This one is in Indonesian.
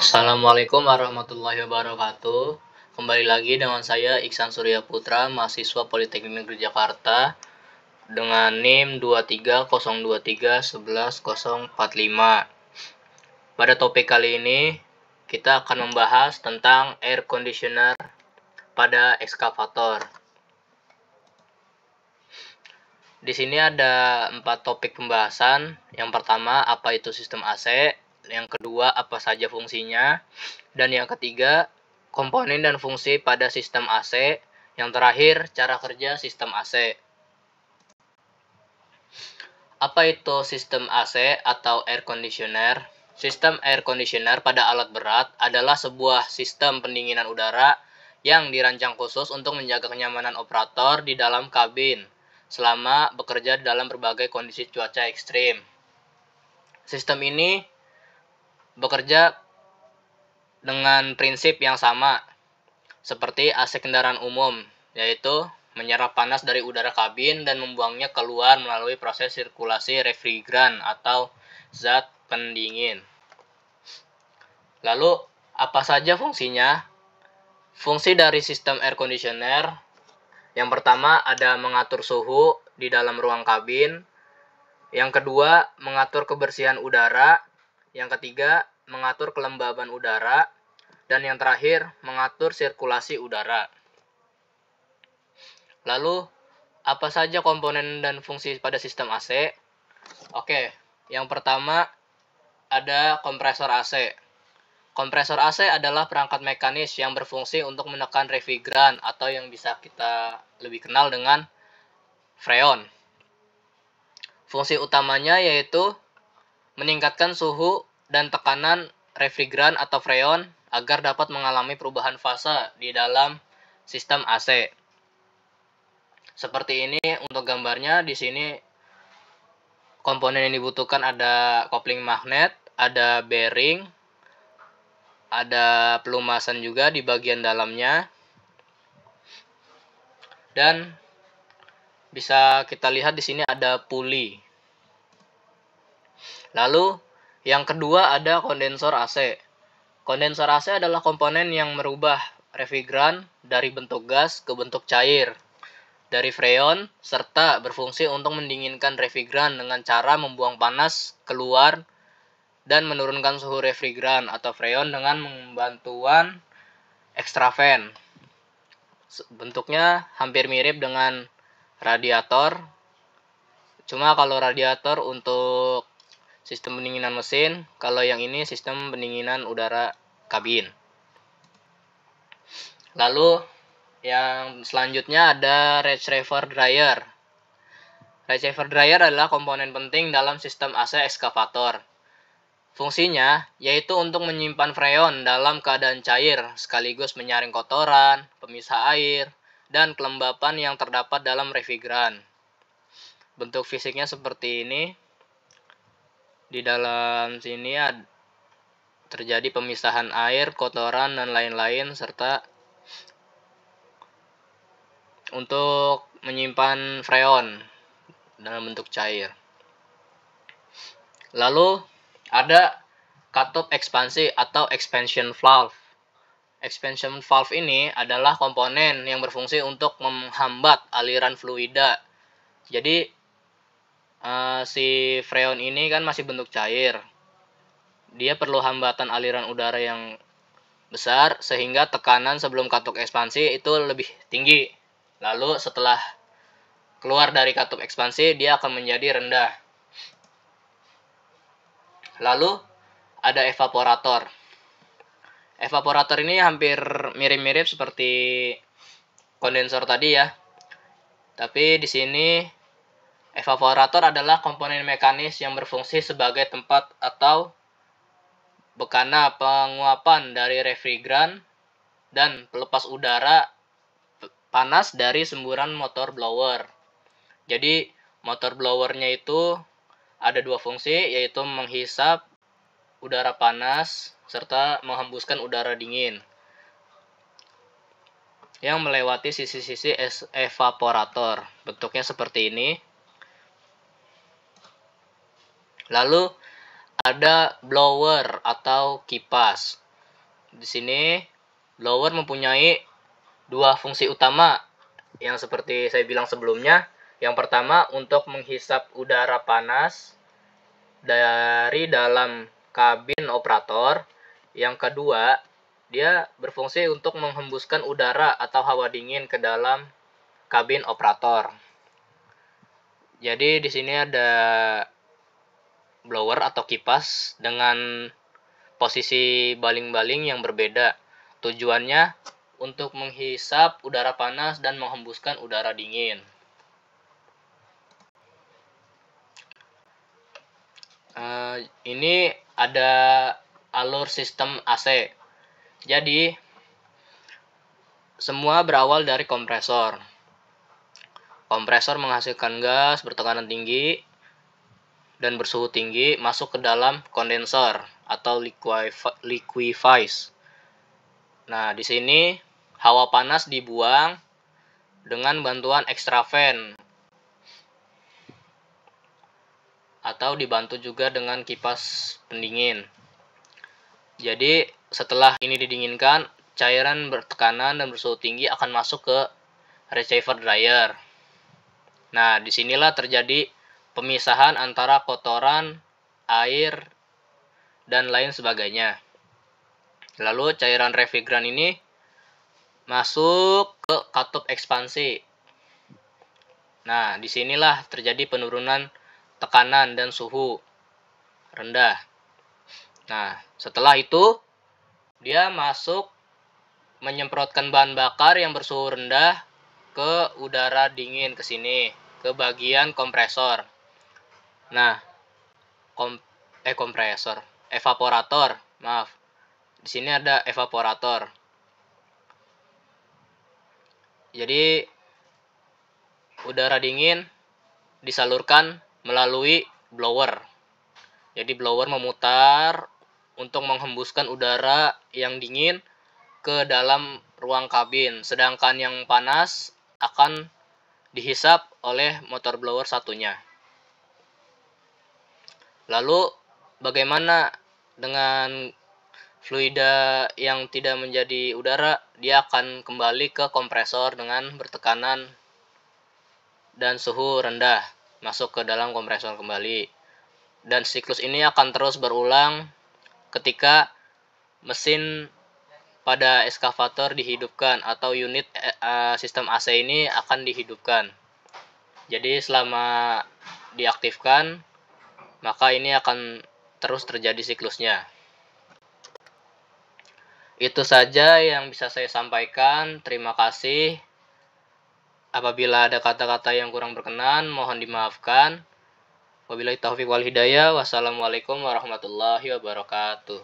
Assalamualaikum warahmatullahi wabarakatuh. Kembali lagi dengan saya Iksan Surya Putra, mahasiswa Politeknik Negeri Jakarta dengan NIM 23023111045. Pada topik kali ini kita akan membahas tentang air conditioner pada ekskavator. Di sini ada 4 topik pembahasan. Yang pertama, apa itu sistem AC? Yang kedua, apa saja fungsinya? Dan yang ketiga, komponen dan fungsi pada sistem AC. Yang terakhir, cara kerja sistem AC. Apa itu sistem AC atau air conditioner? Sistem air conditioner pada alat berat adalah sebuah sistem pendinginan udara yang dirancang khusus untuk menjaga kenyamanan operator di dalam kabin selama bekerja di dalam berbagai kondisi cuaca ekstrim. Sistem ini bekerja dengan prinsip yang sama seperti AC kendaraan umum, yaitu menyerap panas dari udara kabin dan membuangnya keluar melalui proses sirkulasi refrigeran atau zat pendingin. Lalu, apa saja fungsinya? Fungsi dari sistem air conditioner yang pertama ada mengatur suhu di dalam ruang kabin. Yang kedua, mengatur kebersihan udara. Yang ketiga, mengatur kelembaban udara. Dan yang terakhir, mengatur sirkulasi udara. Lalu, apa saja komponen dan fungsi pada sistem AC? Oke, yang pertama ada kompresor AC. Kompresor AC adalah perangkat mekanis yang berfungsi untuk menekan refrigeran atau yang bisa kita lebih kenal dengan freon. Fungsi utamanya yaitu meningkatkan suhu dan tekanan refrigeran atau freon agar dapat mengalami perubahan fase di dalam sistem AC. Seperti ini untuk gambarnya. Di sini komponen yang dibutuhkan ada kopling magnet, ada bearing, ada pelumasan juga di bagian dalamnya. Dan bisa kita lihat di sini ada puli. Lalu yang kedua ada kondensor AC. Kondensor AC adalah komponen yang merubah refrigeran dari bentuk gas ke bentuk cair dari freon serta berfungsi untuk mendinginkan refrigeran dengan cara membuang panas keluar dan menurunkan suhu refrigeran atau freon dengan bantuan extravan. Bentuknya hampir mirip dengan radiator. Cuma kalau radiator untuk sistem pendinginan mesin, kalau yang ini sistem pendinginan udara kabin. Lalu yang selanjutnya ada receiver dryer. Receiver dryer adalah komponen penting dalam sistem AC ekskavator. Fungsinya yaitu untuk menyimpan freon dalam keadaan cair, sekaligus menyaring kotoran, pemisah air, dan kelembapan yang terdapat dalam refrigeran. Bentuk fisiknya seperti ini. Di dalam sini terjadi pemisahan air, kotoran, dan lain-lain, serta untuk menyimpan freon dalam bentuk cair. Lalu ada katup ekspansi atau expansion valve. Expansion valve ini adalah komponen yang berfungsi untuk menghambat aliran fluida. Jadi si freon ini kan masih bentuk cair. Dia perlu hambatan aliran udara yang besar sehingga tekanan sebelum katup ekspansi itu lebih tinggi. Lalu setelah keluar dari katup ekspansi dia akan menjadi rendah. Lalu ada evaporator. Evaporator ini hampir mirip-mirip seperti kondensor tadi ya. Tapi di sini evaporator adalah komponen mekanis yang berfungsi sebagai tempat atau bekana penguapan dari refrigeran dan pelepas udara panas dari semburan motor blower. Jadi motor blowernya itu ada dua fungsi, yaitu menghisap udara panas serta menghembuskan udara dingin yang melewati sisi-sisi evaporator. Bentuknya seperti ini. Lalu ada blower atau kipas. Di sini blower mempunyai dua fungsi utama yang seperti saya bilang sebelumnya. Yang pertama untuk menghisap udara panas dari dalam kabin operator. Yang kedua, dia berfungsi untuk menghembuskan udara atau hawa dingin ke dalam kabin operator. Jadi di sini ada blower atau kipas dengan posisi baling-baling yang berbeda. Tujuannya untuk menghisap udara panas dan menghembuskan udara dingin. Ini ada alur sistem AC. Jadi semua berawal dari kompresor. Kompresor menghasilkan gas bertekanan tinggi dan bersuhu tinggi masuk ke dalam kondensor atau liquefies. Nah, di sini hawa panas dibuang dengan bantuan extravan atau dibantu juga dengan kipas pendingin. Jadi, setelah ini didinginkan, cairan bertekanan dan bersuhu tinggi akan masuk ke receiver dryer. Nah, disinilah terjadi pemisahan antara kotoran, air, dan lain sebagainya. Lalu cairan refrigeran ini masuk ke katup ekspansi. Nah, disinilah terjadi penurunan tekanan dan suhu rendah. Nah, setelah itu dia masuk menyemprotkan bahan bakar yang bersuhu rendah ke udara dingin ke sini, ke bagian kompresor. Nah, evaporator. Maaf. Di sini ada evaporator. Jadi udara dingin disalurkan melalui blower. Jadi blower memutar untuk menghembuskan udara yang dingin ke dalam ruang kabin, sedangkan yang panas akan dihisap oleh motor blower satunya. Lalu bagaimana dengan fluida yang tidak menjadi udara? Dia akan kembali ke kompresor dengan bertekanan dan suhu rendah, masuk ke dalam kompresor kembali. Dan siklus ini akan terus berulang ketika mesin pada eskavator dihidupkan atau unit sistem AC ini akan dihidupkan. Jadi selama diaktifkan, maka ini akan terus terjadi siklusnya. Itu saja yang bisa saya sampaikan. Terima kasih. Apabila ada kata-kata yang kurang berkenan, mohon dimaafkan. Wabillahi taufiq wal hidayah. Wassalamualaikum warahmatullahi wabarakatuh.